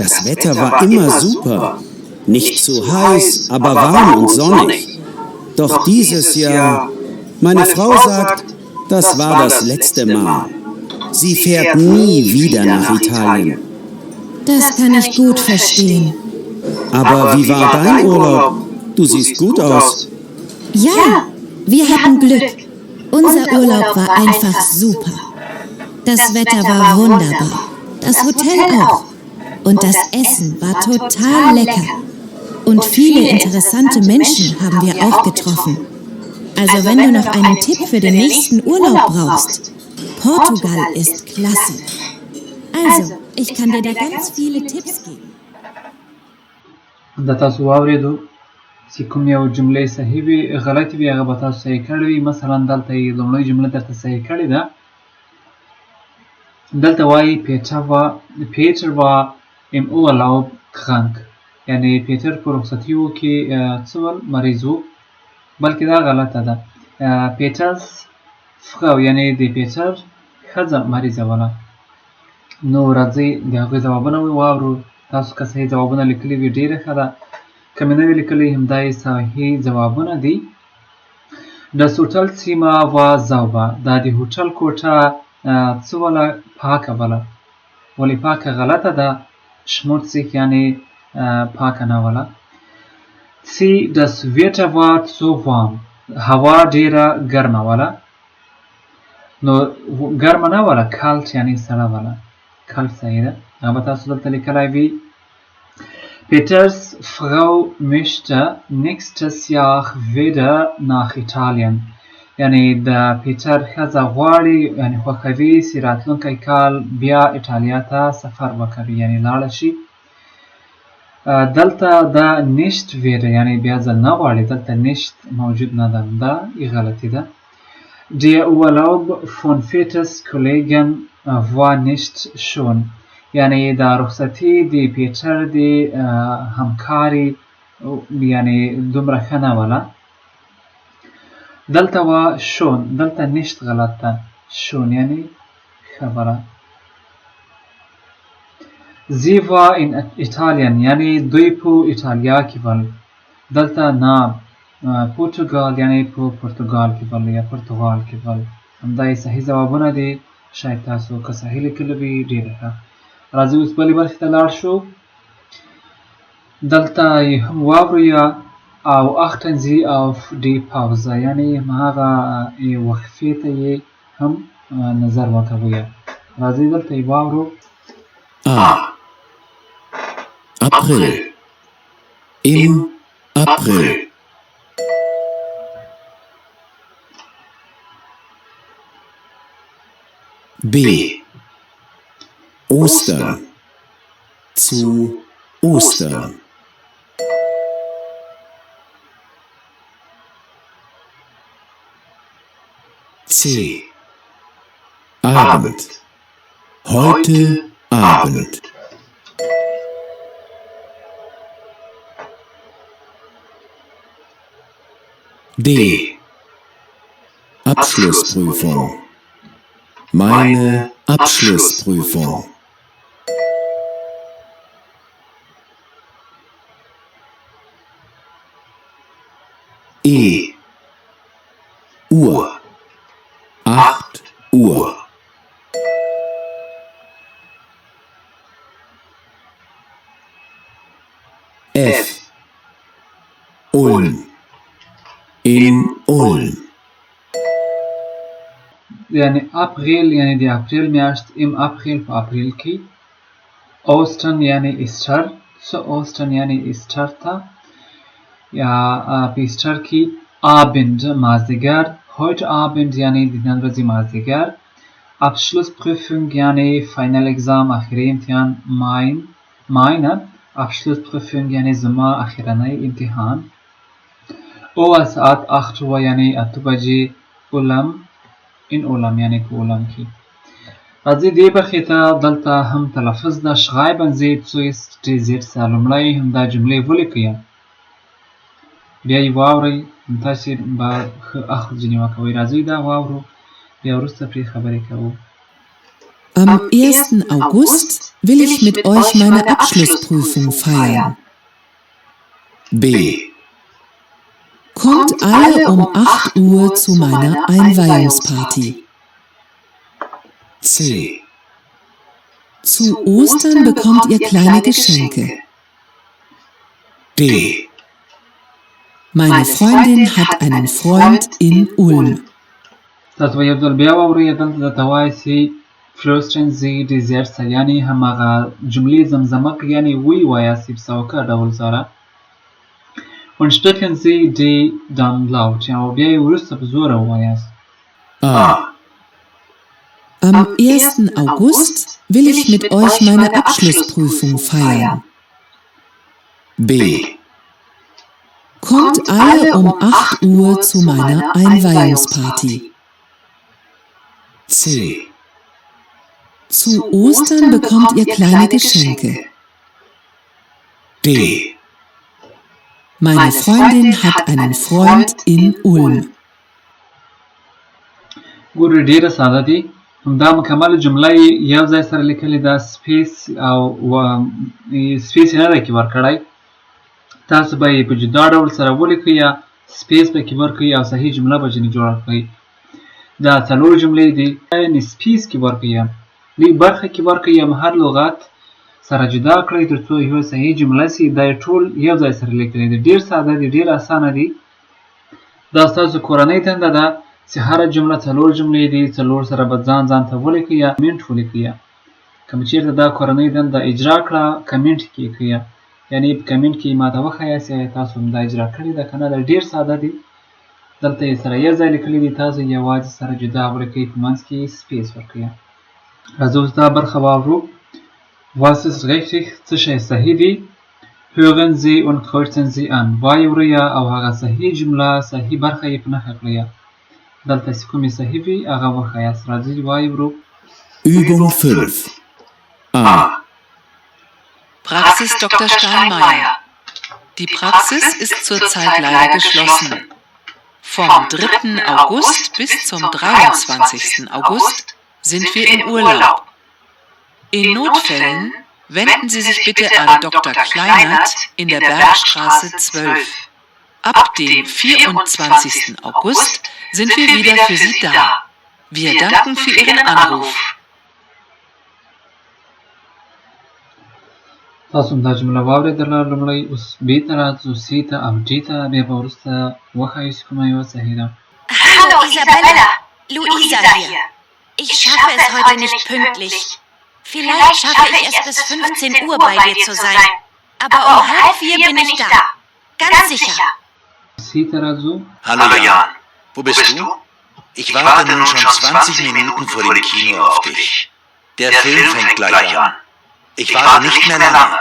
Speaker 3: Das Wetter war immer super. Nicht zu heiß, aber warm und sonnig. Doch dieses Jahr, meine Frau sagt, das war das letzte Mal. Sie fährt nie wieder nach Italien.
Speaker 4: Das kann ich gut verstehen.
Speaker 3: Aber wie war dein Urlaub? Du siehst gut aus.
Speaker 4: Ja, wir hatten Glück. Unser Urlaub war einfach super. Das Wetter war wunderbar. Das Hotel auch. Und das Essen war total lecker. Und viele interessante Menschen haben wir auch getroffen. Also wenn du noch einen Tipp für den nächsten Urlaub brauchst, Portugal ist klasse. Also, ich kann dir da ganz viele Tipps geben.
Speaker 1: دا تاسو واورېدو چې کوم یو جملې صحیح وي غلطې وي هغه به تاسو صحیح کړې وي. مثلا دلته یې لومړۍ جمله درته صحیح کړې ده. دلته وایي Peter war im Urlaub krank. یعنې پیټر په رخصتیو کې څه ول مریض و، بلکې دا غلطه ده. پیټرز Frau یعنې د پیټر ښځه مریضه وله. نو راځئ د هغوی ځوابونه واورو. تاسو که صحیح ځوابونه لیکلي وي ډېره ښه ده. که مې نه وي لیکلي همدا یې صحیح ځوابونه دي. Das Hotelzimmer war sauber. دا د هوټل کوټه څه وله پاکه وله. ولې پاکه غلطه ده. schmutzig یعنې پاکه نه وله. Das Wetter war zu warm. هوا ډېره ګرمه وله. نو ګرمه نه وله kalt یعنې سړه وله. kalt صحیح ده. هغه به تاسو دلته لیکلی وي. Peters Frau möchte nächstes Jahr wieder nach Italien. یعنې د پیټر ښځه غواړي یعنې خوښوي چې راتلونکی کال بیا ایټالیا ته سفر وکوي یعنې لاړه شي. دلته دا nicht wieder یعنې بیا ځل نه غواړي. دلته nicht موجود نه ده. دا غلطي ده. Der Urlaub von Peters Kollegen war nicht schön. یعنې دا رخصتي د پیټر د همکاري یعنې دومره ښه نه وله. دلته وا شون. دلته nicht غلط ده. شون یعنې خبره. Sie war in Italien یعنې دوی په ایټالیا کې ول. دلته نه پرتګال یعنی په پرتګال کې ول یا پرتګال کې ول همدا یې صحیح ځوابونه دي شاید تاسو که صحیح لیکلي وي ډېره ښه راځئ اوس بلې برخې ته لاړ شو دلته یې هم واورو او achten Sie auf die Pause یعنی هغه وقفې ته یې هم نظر وکوئ راځئ دلته یې واورو
Speaker 2: A. April. Im April. B. Ostern. Zu Ostern. C. Abend. Heute Abend. D. Abschlussprüfung. Meine Abschlussprüfung. E. Uhr. 8 Uhr. F. Ulm. In Ulm.
Speaker 1: یعنی اپریل یعنی د اپریل میاشت ام اپریل په اپریل کې اوستن یعنی ایسټر سو اوستن یعنی ایسټر ته یا په ایسټر کې آبند مازدیګر heute Abend یعنی د نن ورځې مازدیګر Abschlussprüfung یعنی فاینل اگزام اخري امتحان meine Abschlussprüfung یعنی زما اخرنی امتحان او ساعت 8 Uhr یعنی 8 بجې اولم in اولم یعنی په اولم کې راځئ دې برخې ته دلته هم تلفظ ده schreiben Sie zuerst die Sätze لومړی همدا جملې ولیکئ بیا یې واورئ تاسې به ښه اخذ ځینې وکوئ راځئ دا واورو بیا وروسته پرې خبرې کوو
Speaker 8: Am 1. August will ich mit euch meine Abschlussprüfung feiern.
Speaker 2: B.
Speaker 8: Kommt alle um 8 Uhr zu meiner Einweihungsparty.
Speaker 2: C.
Speaker 8: Zu Ostern bekommt ihr kleine Geschenke.
Speaker 2: D.
Speaker 8: Meine Freundin hat einen Freund in Ulm.
Speaker 1: تاسو به یو ځل بیا واورئ دلته درته وایي چې flüstern Sie die Sätze یعنې هماغه جملې زمزمه کړئ یعنې ویې په سوکه ډول سره und sprechen Sie die dann laut او بیا یې وروسته په زوره ووایاست
Speaker 2: A.
Speaker 8: Am 1. August will ich mit euch meine Abschlussprüfung feiern.
Speaker 2: B.
Speaker 8: Kommt alle um 8 Uhr zu meiner Einweihungsparty.
Speaker 2: C.
Speaker 8: Zu Ostern bekommt ihr kleine Geschenke.
Speaker 2: D.
Speaker 8: Meine Freundin hat einen Freund in Ulm.
Speaker 1: ګورئ ډېره ساده دي همدا مکمله جمله یې یو ځای سره لیکلې ده سپیس او سپیس یې نه دی کې ورکړی تاسو به یې په جدا ډول سره ولیکئ یا سپیس پکې ورکړئ او صحیح جمله به ځینې جوړه کړئ دا څلور جملې دي یعنې سپیس کې ورکړئ لږ برخه کې ورکړئ یم هر لغت سره جدا کړئ تر څو یو صحیح جمله سي دا یې ټول یو ځای سره لیکلی دي ډېر ساده دي ډېر اسانه دي دا ستاسو کورنۍ دنده ده چې هره جمله څلور جملې دي څلور سره به ځان ته ولیکئ یا کمنټ ولیکئ که مو چېرته دا کورنۍ دنده اجرا کړه کمنټ کې یې کړئ یعنې په کمنټ کې ماته وښایاست یا تاسو هم دا اجرا کړې ده که نه دا ډېر ساده دي دلته یې سره یو ځای لیکلي دي تاسو یوازې سره جدا ولیکئ په منځ کې سپیس ورکړئ راځو اوس دا برخه واورو Was ist richtig څه شی صحیح دي hören Sie und kreuzen Sie an واورئ او هغه صحیح جمله صحیح برخه یې په نښه کړئ دلته چې کومې صحیح وي هغه وښایاست راځئ واورو
Speaker 2: Übung 5. A.
Speaker 5: Praxis Dr. Steinmeier. Die Praxis ist zurzeit leider geschlossen. Vom 3. August bis zum 23. August sind wir im Urlaub. In Notfällen wenden Sie sich bitte an Dr. Kleinert in der Bergstraße 12. Ab dem 24. August sind wir wieder für Sie da. Wir danken für Ihren Anruf.
Speaker 1: تاسو دا جمله واورېدله. لومړی اوس بي ته راځو، سي ته او ډي ته، بیا به وروسته وښایو چې کومه یوه صحیح ده.
Speaker 4: Hallo Isabella, Luisa hier. Ich schaffe es heute nicht pünktlich. Vielleicht schaffe ich es bis 15 Uhr bei dir zu sein. Aber um 3:30 bin ich da. Ganz sicher.
Speaker 1: سي ته راځو.
Speaker 6: Hallo Jan, wo bist du? Ich warte nun schon 20 Minuten vor dem Kino auf dich. Der Film fängt gleich an. Ich warte nicht mehr lange.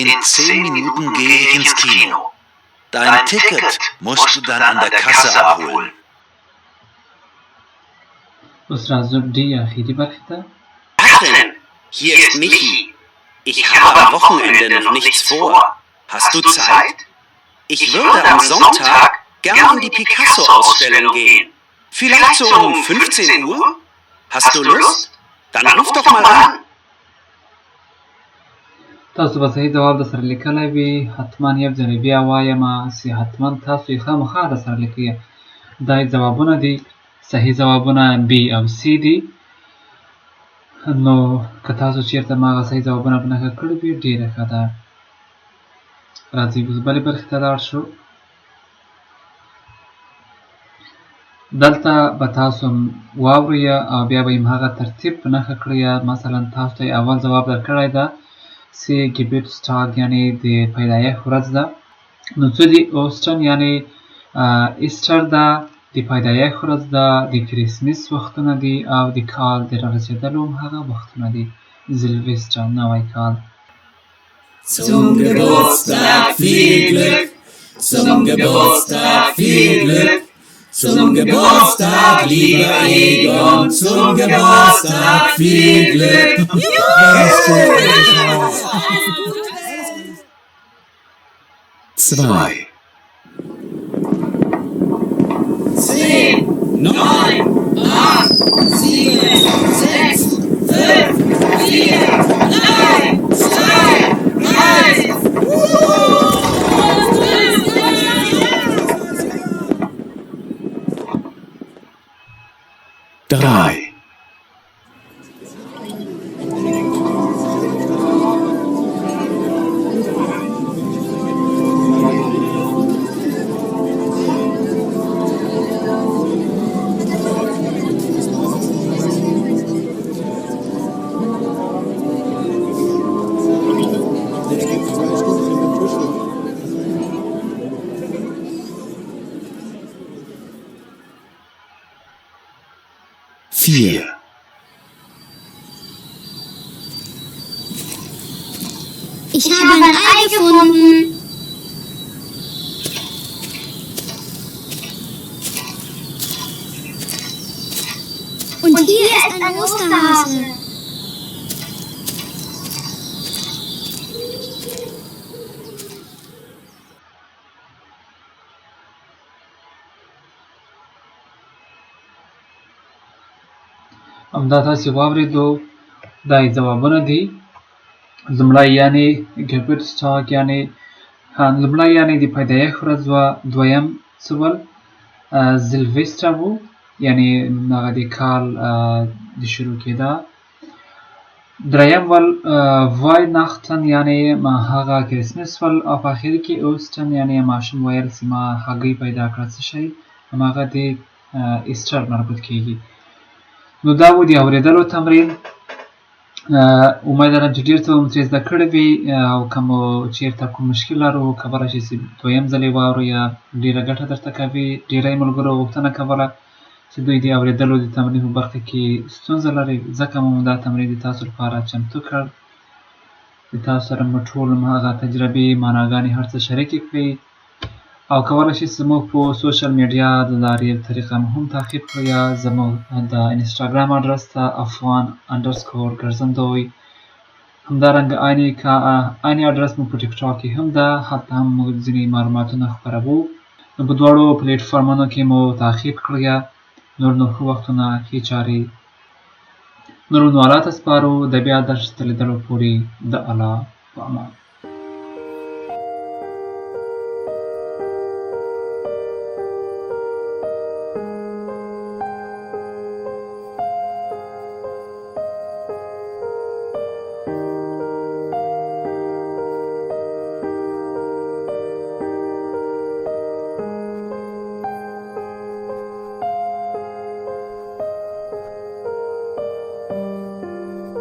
Speaker 6: In 10 Minuten gehe ich ins Kino. Dein Ticket musst du dann an der Kasse abholen.
Speaker 1: اوس راځو ډي اخري برخې ته.
Speaker 3: Was denn? Hier ist Michi. Ich habe am Wochenende noch nichts vor. Hast du Zeit? Ich würde am Sonntag gern in die Picasso-Ausstellung gehen. Vielleicht so um 15 Uhr? Hast du Lust? Dann ruf doch mal an.
Speaker 1: تاسو به صحیح ځواب در سره لیکلی وي. حتما یو ځلې بیا وایم چې حتما تاسو یې خامخا در سره لیکئ. دا یې ځوابونه دي. صحیح ځوابونه بي او سي دي. نو که تاسو چېرته ما هغه صحیح ځوابونه په نښه کړي وي ډېره ښه ده. راځئ اوس بلې برخې ته لاړ شو. دلته به تاسو واورئ او بیا به یې هغه ترتیب په نښه کړئ. مثلا تاسو ته یې اول ځواب درکړی ده چې ګیبټسټاګ یعنې د پیدایښت ورځ ده. نو څه دي؟ اوسټن یعنې ایسټر ده، د پیدایښت ورځ ده، د کریسمس وختونه دي او د کال د رارسېدلو هم هغه وختونه دي. سیلویسټر نوی کال.
Speaker 2: Zum Geburtstag viel Glück, zum Geburtstag viel Glück, zum Geburtstag lieber Egon, zum Geburtstag viel Glück. 2 10, 9, 8, 7, 6, 5, 4, 3, 2, 1. 3 4
Speaker 9: Ich habe ein Ei gefunden. Und hier ist ein Osterhase.
Speaker 1: همدا تاسې واورېدو. دا یې ځوابونه دي. لومړی یعنې ګیبټسټاګ یعنې لومړی یعنې د پیدایښت ورځ وه. دویم څه ول؟ سیلویسټر و یعنې هغه د کال د شروع کېده. دریم ول وایناختن یعنې هغه کریسمس ول. او په اخر کې اوسټن یعنې ماشوم ویل چې ما هګۍ پیدا کړه. څه شی؟ هماغه د ایسټر مربوط کېږي. نو دا و د اورېدلو تمرین. امید لرم چې ډېر څه مو ترې زده کړي وي او که مو چېرته کوم مشکل لرو کولی شئ چې دویم ځل یې واورئ. ډېره ګټه درته کوي. ډېری ملګرو غوښتنه کوله چې دوی د اورېدلو د تمرین په برخه کې ستونزه لري، ځکه مو دا تمرین د تاسو لپاره چمتو کړ. د تاسو سره مو ټول هغه تجربې، معناګانې هر څه شریکې کړئ او کولی شئ زموږ په سوشل میډیا د لارې طریقه مو هم تعقیب کړئ. زموږ د انسټاګرام اډرس ته افغان_ګرځندوی. همدارنګه عیني اډرس مو په ټیک ټاک کې هم ده. هلته هم موږ ځینې معلوماتونه خپروو. نو په دواړو پلیټفارمونو کې مو تعقیب کړئ. نور نو ښه وختونه، ښې چارې. نورو نو الله ته سپارو. د بیا درس ته لیدلو پورې د الله په امان.